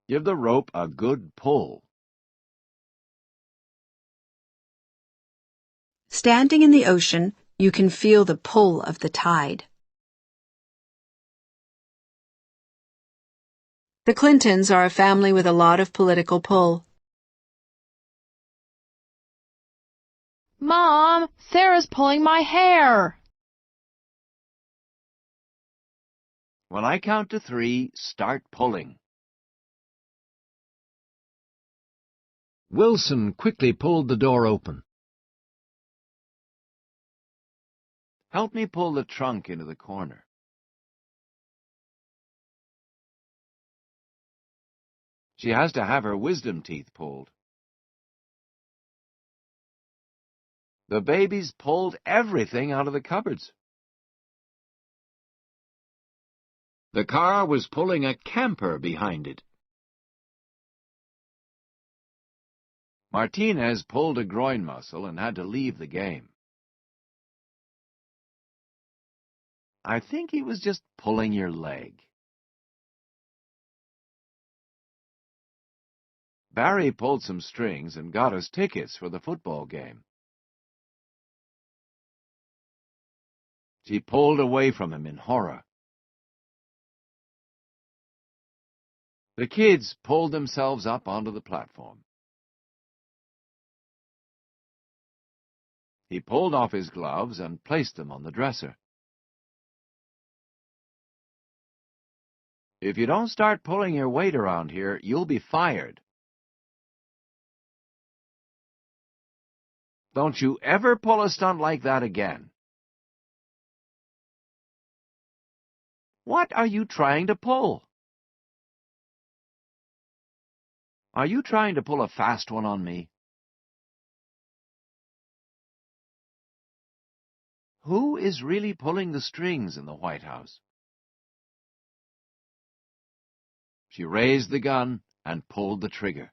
Give the rope a good pull. Standing in the ocean, you can feel the pull of the tide. The Clintons are a family with a lot of political pull. Mom, Sarah's pulling my hair. When I count to 3, start pulling. Wilson quickly pulled the door open. Help me pull the trunk into the corner. She has to have her wisdom teeth pulled. The babies pulled everything out of the cupboards. The car was pulling a camper behind it. Martinez pulled a groin muscle and had to leave the game. I think he was just pulling your leg. Barry pulled some strings and got us tickets for the football game. She pulled away from him in horror. The kids pulled themselves up onto the platform. He pulled off his gloves and placed them on the dresser. If you don't start pulling your weight around here, you'll be fired. Don't you ever pull a stunt like that again. What are you trying to pull? Are you trying to pull a fast one on me? Who is really pulling the strings in the White House? She raised the gun and pulled the trigger.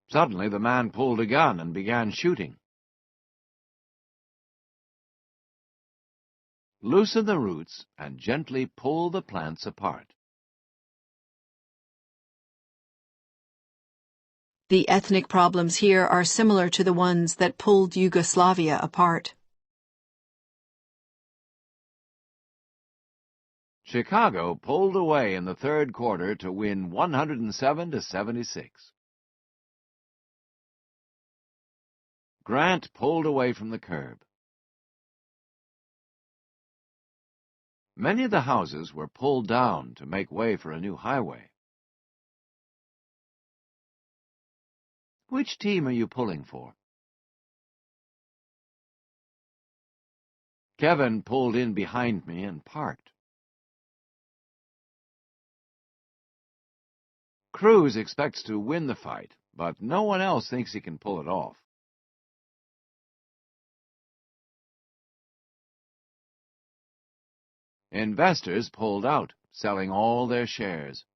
Suddenly, the man pulled a gun and began shooting. Loosen the roots and gently pull the plants apart. The ethnic problems here are similar to the ones that pulled Yugoslavia apart. Chicago pulled away in the third quarter to win 107-76. Grant pulled away from the curb. Many of the houses were pulled down to make way for a new highway. Which team are you pulling for? Kevin pulled in behind me and parked. Cruz expects to win the fight, but no one else thinks he can pull it off. Investors pulled out, selling all their shares.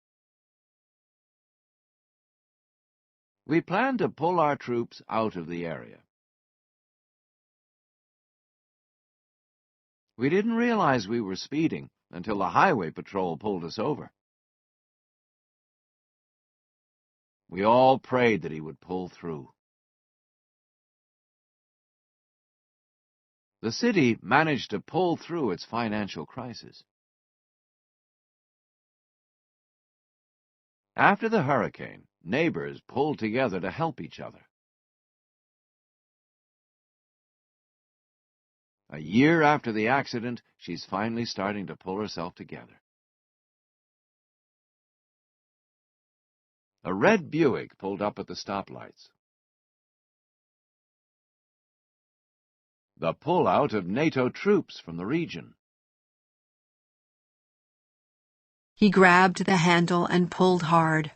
We planned to pull our troops out of the area. We didn't realize we were speeding until the highway patrol pulled us over. We all prayed that he would pull through. The city managed to pull through its financial crisis. After the hurricane, neighbors pulled together to help each other. A year after the accident, she's finally starting to pull herself together. A red Buick pulled up at the stoplights. The pullout of NATO troops from the region. He grabbed the handle and pulled hard.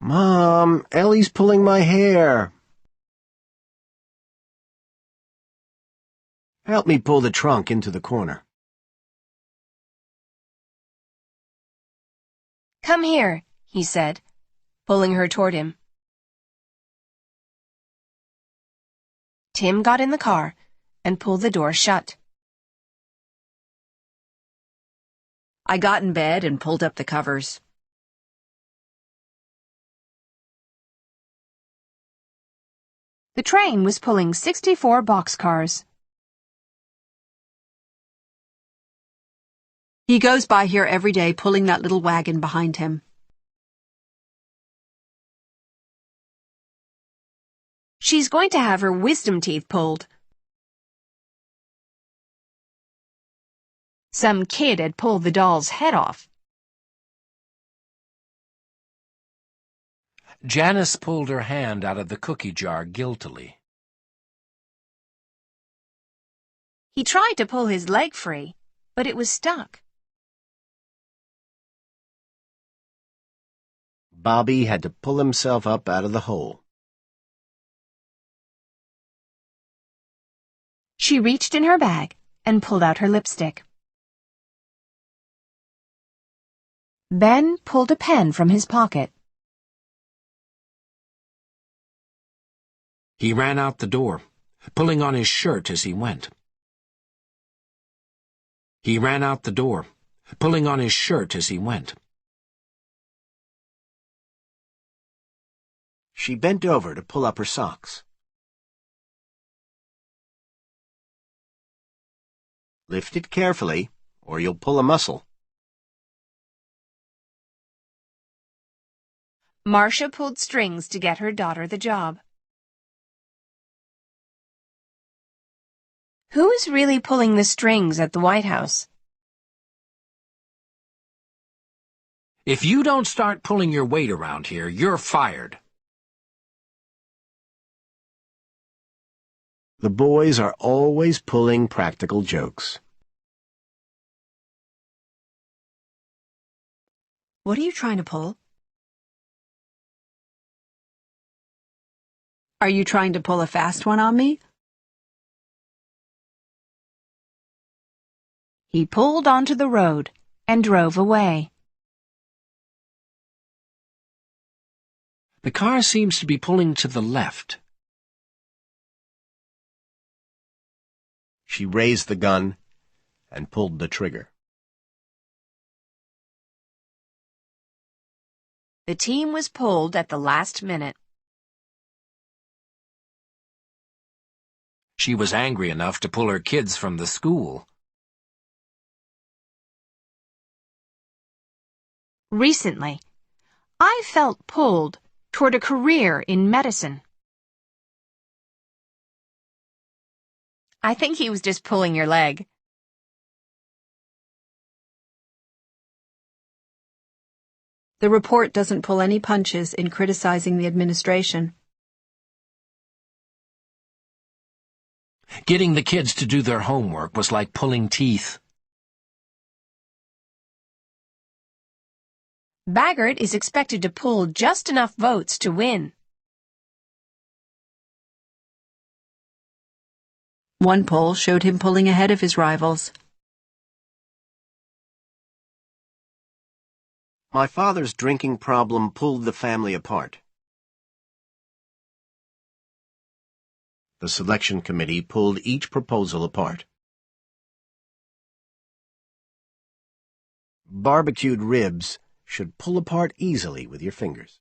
Mom, Ellie's pulling my hair. Help me pull the trunk into the corner. Come here, he said, pulling her toward him. Tim got in the car and pulled the door shut. I got in bed and pulled up the covers. The train was pulling 64 boxcars. He goes by here every day pulling that little wagon behind him. She's going to have her wisdom teeth pulled. Some kid had pulled the doll's head off. Janice pulled her hand out of the cookie jar guiltily. He tried to pull his leg free, but it was stuck. Bobby had to pull himself up out of the hole. She reached in her bag and pulled out her lipstick. Ben pulled a pen from his pocket. He ran out the door, pulling on his shirt as he went. He ran out the door, pulling on his shirt as he went. She bent over to pull up her socks. Lift it carefully, or you'll pull a muscle. Marcia pulled strings to get her daughter the job. Who is really pulling the strings at the White House? If you don't start pulling your weight around here, you're fired. The boys are always pulling practical jokes. What are you trying to pull? Are you trying to pull a fast one on me? He pulled onto the road and drove away. The car seems to be pulling to the left. She raised the gun and pulled the trigger. The team was pulled at the last minute. She was angry enough to pull her kids from the school. Recently, I felt pulled toward a career in medicine. I think he was just pulling your leg. The report doesn't pull any punches in criticizing the administration. Getting the kids to do their homework was like pulling teeth. Baggert is expected to pull just enough votes to win. One poll showed him pulling ahead of his rivals. My father's drinking problem pulled the family apart. The selection committee pulled each proposal apart. Barbecued ribs should pull apart easily with your fingers.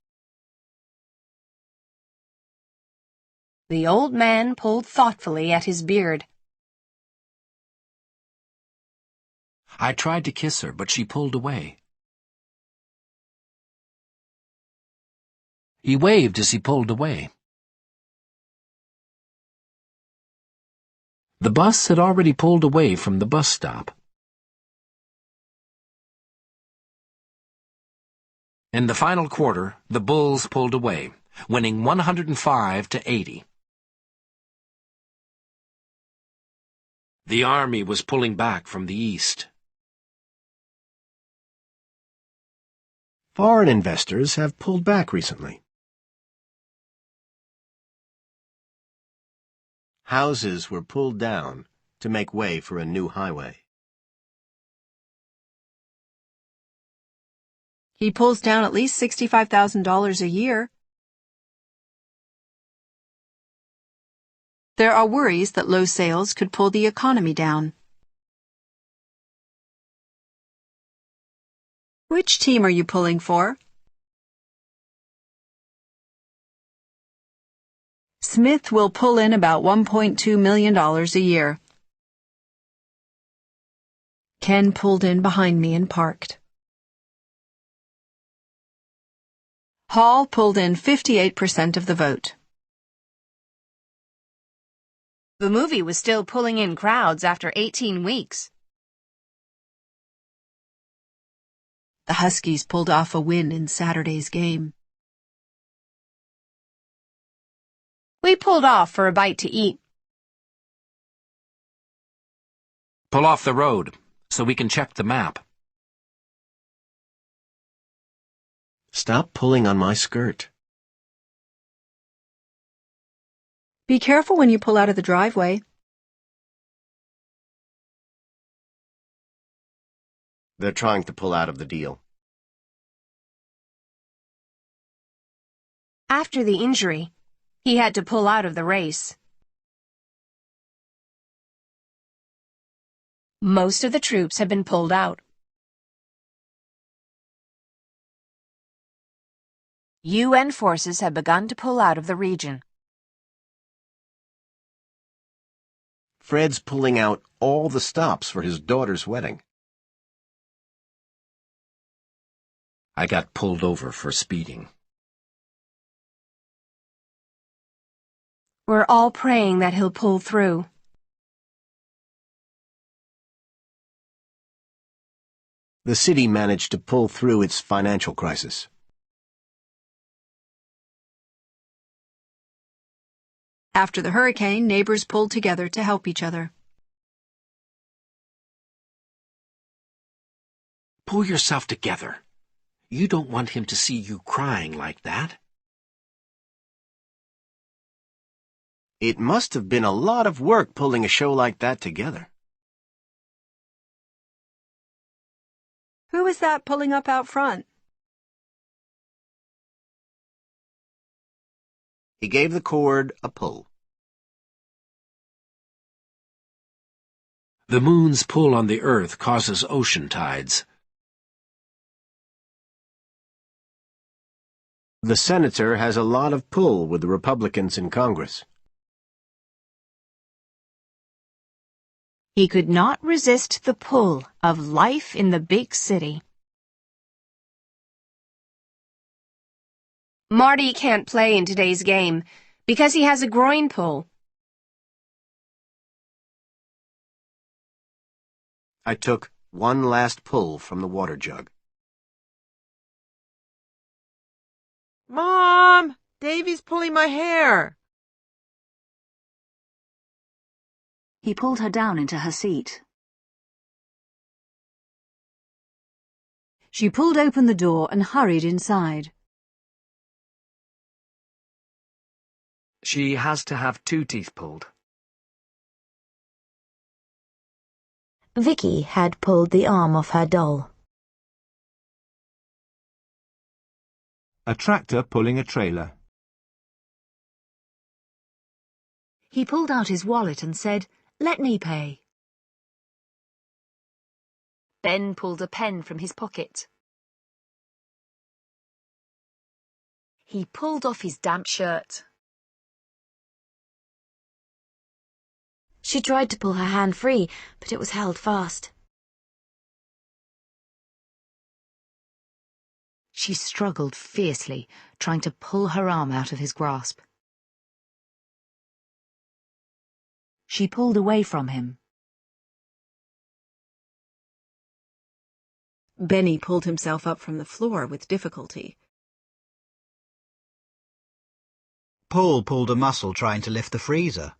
The old man pulled thoughtfully at his beard. I tried to kiss her, but she pulled away. He waved as he pulled away. The bus had already pulled away from the bus stop. In the final quarter, the Bulls pulled away, winning 105-80. The Army was pulling back from the east. Foreign investors have pulled back recently. Houses were pulled down to make way for a new highway. He pulls down at least $65,000 a year. There are worries that low sales could pull the economy down. Which team are you pulling for? Smith will pull in about $1.2 million a year. Ken pulled in behind me and parked. Hall pulled in 58% of the vote. The movie was still pulling in crowds after 18 weeks. The Huskies pulled off a win in Saturday's game. We pulled off for a bite to eat. Pull off the road so we can check the map. Stop pulling on my skirt. Be careful when you pull out of the driveway. They're trying to pull out of the deal. After the injury, he had to pull out of the race. Most of the troops had been pulled out. UN forces had begun to pull out of the region. Fred's pulling out all the stops for his daughter's wedding. I got pulled over for speeding. We're all praying that he'll pull through. The city managed to pull through its financial crisis. After the hurricane, neighbors pulled together to help each other. Pull yourself together. You don't want him to see you crying like that. It must have been a lot of work pulling a show like that together. Who is that pulling up out front? He gave the cord a pull. The moon's pull on the earth causes ocean tides. The senator has a lot of pull with the Republicans in Congress. He could not resist the pull of life in the big city. Marty can't play in today's game because he has a groin pull. I took one last pull from the water jug. Mom! Davy's pulling my hair. He pulled her down into her seat. She pulled open the door and hurried inside. She has to have 2 teeth pulled. Vicky had pulled the arm off her doll. A tractor pulling a trailer. He pulled out his wallet and said, "Let me pay." Ben pulled a pen from his pocket. He pulled off his damp shirt. She tried to pull her hand free, but it was held fast. She struggled fiercely, trying to pull her arm out of his grasp. She pulled away from him. Benny pulled himself up from the floor with difficulty. Paul pulled a muscle trying to lift the freezer.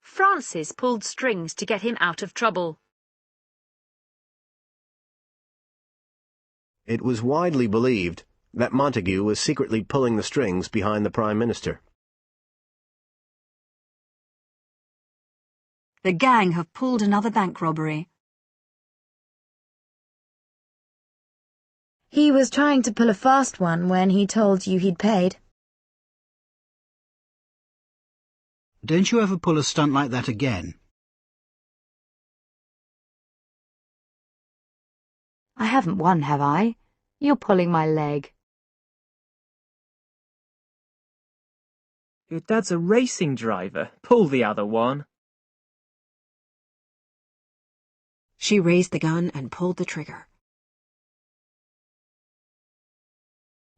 Francis pulled strings to get him out of trouble. It was widely believed that Montague was secretly pulling the strings behind the Prime Minister. The gang have pulled another bank robbery. He was trying to pull a fast one when he told you he'd paid. Don't you ever pull a stunt like that again? I haven't won, have I? You're pulling my leg. Your dad's a racing driver. Pull the other one. She raised the gun and pulled the trigger.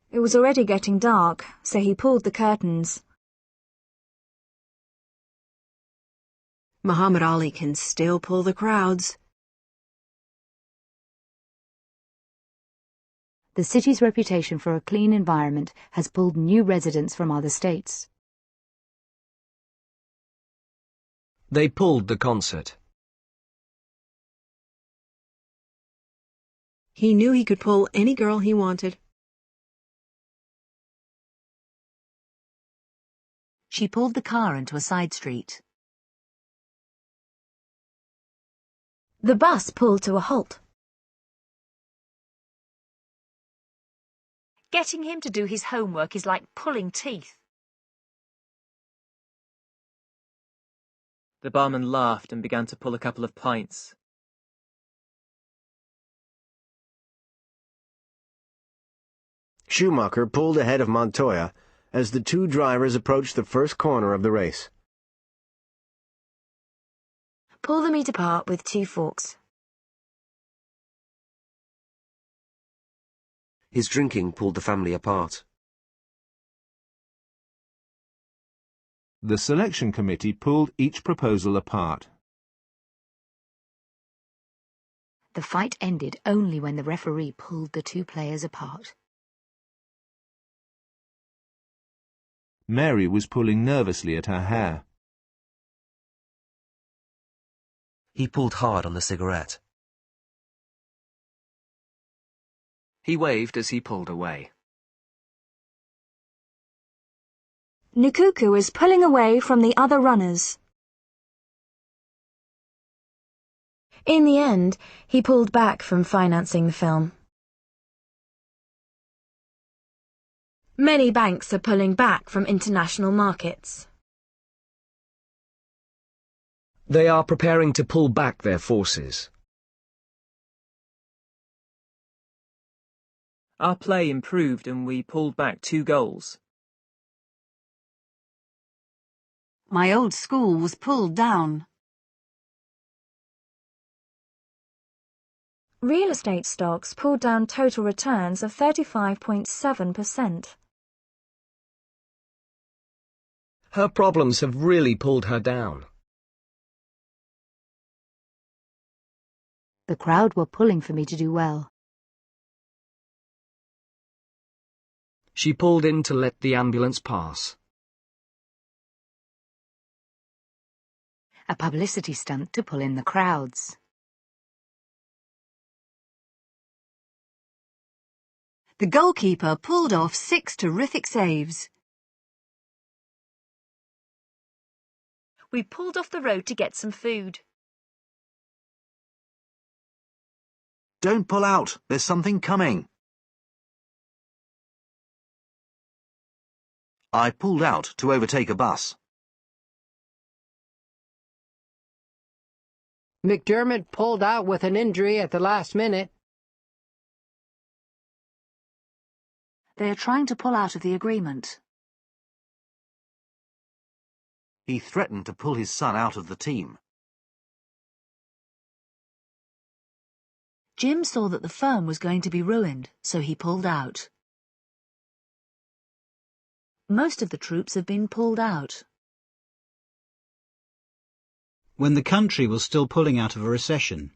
It was already getting dark, so he pulled the curtains. Muhammad Ali can still pull the crowds. The city's reputation for a clean environment has pulled new residents from other states. They pulled the concert. He knew he could pull any girl he wanted. She pulled the car into a side street. The bus pulled to a halt. Getting him to do his homework is like pulling teeth. The barman laughed and began to pull a couple of pints. Schumacher pulled ahead of Montoya as the two drivers approached the first corner of the race. Pull the meat apart with 2 forks. His drinking pulled the family apart. The selection committee pulled each proposal apart. The fight ended only when the referee pulled the two players apart. Mary was pulling nervously at her hair. He pulled hard on the cigarette. He waved as he pulled away. Nukuku was pulling away from the other runners. In the end, he pulled back from financing the film. Many banks are pulling back from international markets. They are preparing to pull back their forces. Our play improved and we pulled back 2 goals. My old school was pulled down. Real estate stocks pulled down total returns of 35.7%. Her problems have really pulled her down. The crowd were pulling for me to do well. She pulled in to let the ambulance pass. A publicity stunt to pull in the crowds. The goalkeeper pulled off 6 terrific saves. We pulled off the road to get some food. Don't pull out. There's something coming. I pulled out to overtake a bus. McDermott pulled out with an injury at the last minute. They are trying to pull out of the agreement. He threatened to pull his son out of the team. Jim saw that the firm was going to be ruined, so he pulled out. Most of the troops have been pulled out. When the country was still pulling out of a recession.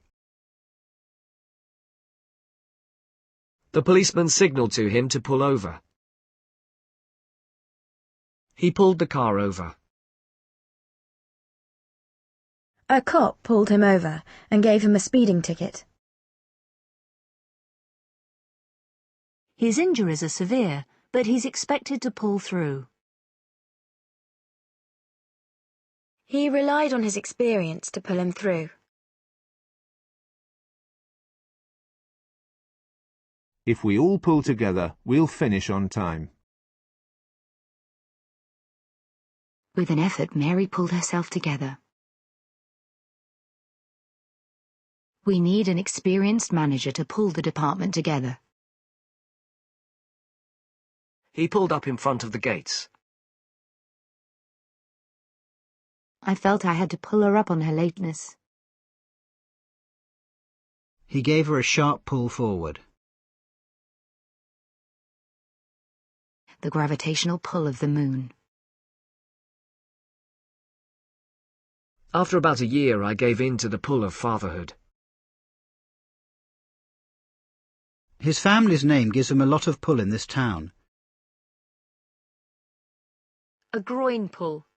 The policeman signalled to him to pull over. He pulled the car over. A cop pulled him over and gave him a speeding ticket. His injuries are severe, but he's expected to pull through. He relied on his experience to pull him through. If we all pull together, we'll finish on time. With an effort, Mary pulled herself together. We need an experienced manager to pull the department together. He pulled up in front of the gates. I felt I had to pull her up on her lateness. He gave her a sharp pull forward. The gravitational pull of the moon. After about a year, I gave in to the pull of fatherhood. His family's name gives him a lot of pull in this town. A groin pull.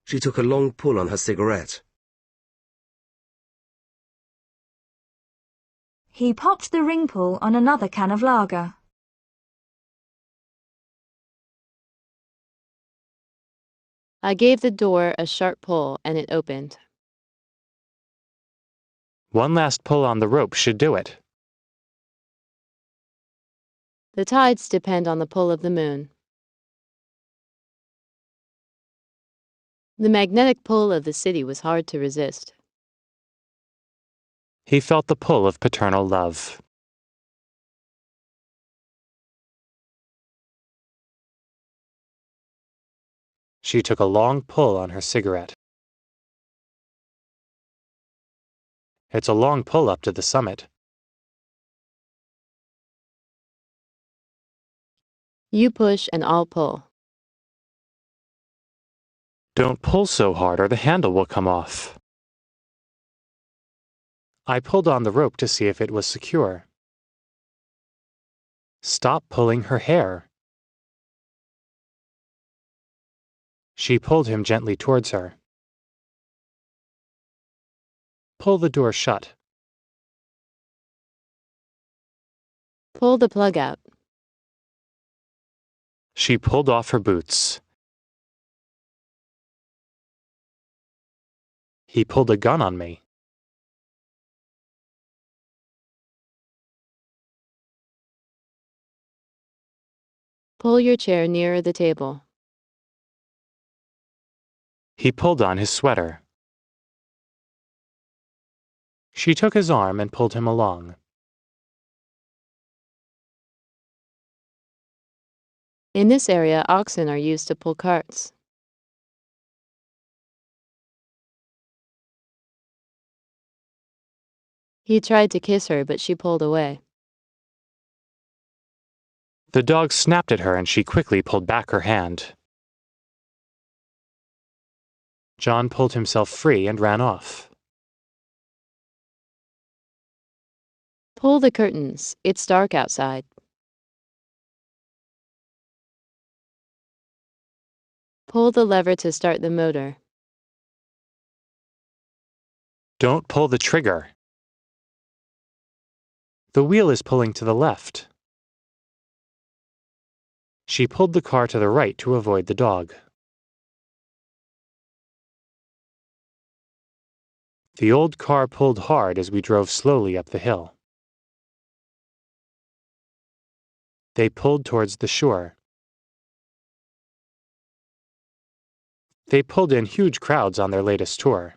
She took a long pull on her cigarette. He popped the ring pull on another can of lager. I gave the door a sharp pull, and it opened. One last pull on the rope should do it. The tides depend on the pull of the moon. The magnetic pull of the city was hard to resist. He felt the pull of paternal love. She took a long pull on her cigarette. It's a long pull up to the summit. You push and I'll pull. Don't pull so hard or the handle will come off. I pulled on the rope to see if it was secure. Stop pulling her hair. She pulled him gently towards her. Pull the door shut. Pull the plug out. She pulled off her boots. He pulled a gun on me. Pull your chair nearer the table. He pulled on his sweater. She took his arm and pulled him along. In this area, oxen are used to pull carts. He tried to kiss her, but she pulled away. The dog snapped at her and she quickly pulled back her hand. John pulled himself free and ran off. Pull the curtains. It's dark outside. Pull the lever to start the motor. Don't pull the trigger. The wheel is pulling to the left. She pulled the car to the right to avoid the dog. The old car pulled hard as we drove slowly up the hill. They pulled towards the shore. They pulled in huge crowds on their latest tour.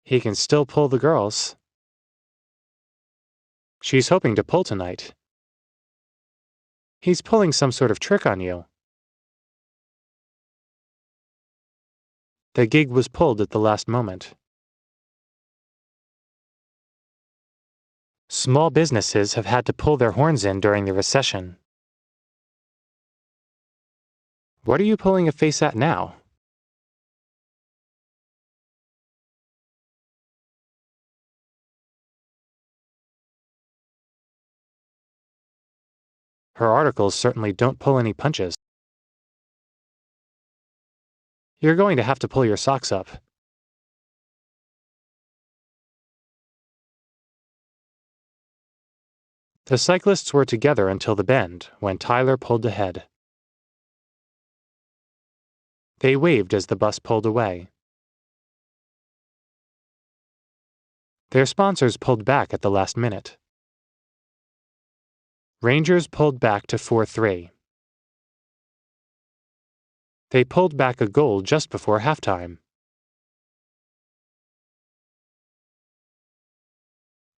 He can still pull the girls. She's hoping to pull tonight. He's pulling some sort of trick on you. The gig was pulled at the last moment. Small businesses have had to pull their horns in during the recession. What are you pulling a face at now? Her articles certainly don't pull any punches. You're going to have to pull your socks up. The cyclists were together until the bend, when Tyler pulled ahead. They waved as the bus pulled away. Their sponsors pulled back at the last minute. Rangers pulled back to 4-3. They pulled back a goal just before halftime.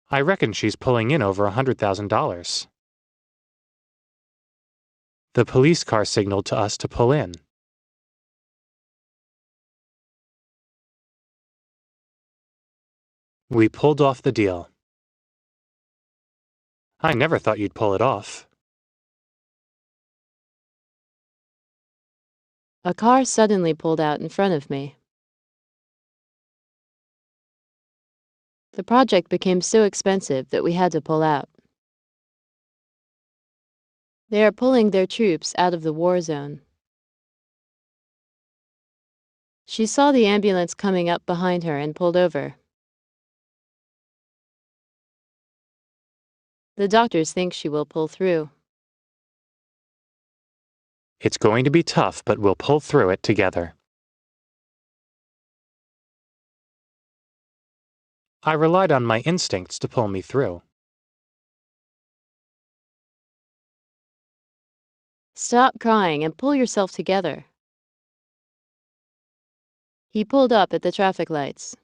I reckon she's pulling in over $100,000. The police car signaled to us to pull in. We pulled off the deal. I never thought you'd pull it off. A car suddenly pulled out in front of me. The project became so expensive that we had to pull out. They are pulling their troops out of the war zone. She saw the ambulance coming up behind her and pulled over. The doctors think she will pull through. It's going to be tough, but we'll pull through it together. I relied on my instincts to pull me through. Stop crying and pull yourself together. He pulled up at the traffic lights.